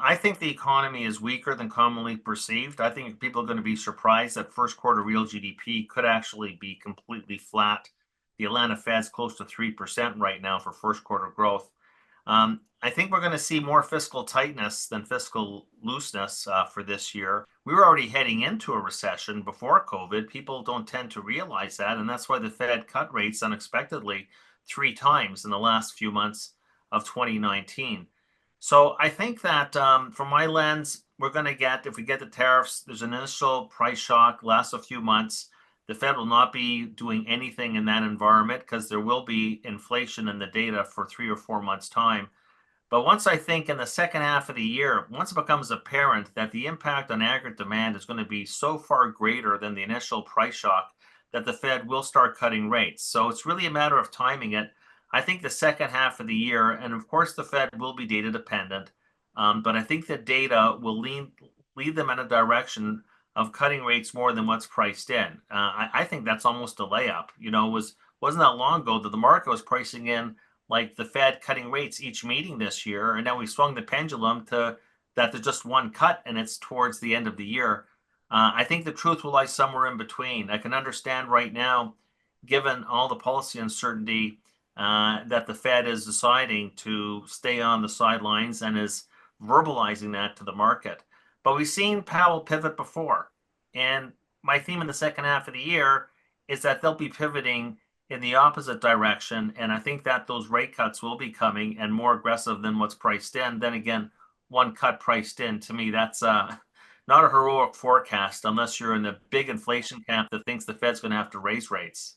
I think the economy is weaker than commonly perceived. I think people are going to be surprised that first quarter real GDP could actually be completely flat. The Atlanta Fed's close to 3% right now for first quarter growth. I think we're going to see more fiscal tightness than fiscal looseness for this year. We were already heading into a recession before COVID. People don't tend to realize that, and that's why the Fed cut rates unexpectedly 3 times in the last few months of 2019. So I think that from my lens, we're going to get, if we get the tariffs, there's an initial price shock, lasts a few months. The Fed will not be doing anything in that environment because there will be inflation in the data for 3 or 4 months' time. But once I think in the second half of the year, once it becomes apparent that the impact on aggregate demand is going to be so far greater than the initial price shock, that the Fed will start cutting rates. So it's really a matter of timing it. I think the second half of the year, and of course the Fed will be data dependent, but I think the data will lead them in a direction of cutting rates more than what's priced in. I think that's almost a layup. Wasn't that long ago that the market was pricing in like the Fed cutting rates each meeting this year, and now we swung the pendulum to that there's just one cut and it's towards the end of the year. I think the truth will lie somewhere in between. I can understand right now, given all the policy uncertainty, that the Fed is deciding to stay on the sidelines and is verbalizing that to the market. But we've seen Powell pivot before. And my theme in the second half of the year is that they'll be pivoting in the opposite direction. And I think that those rate cuts will be coming and more aggressive than what's priced in. Then again, one cut priced in, to me, that's not a heroic forecast unless you're in the big inflation camp that thinks the Fed's going to have to raise rates.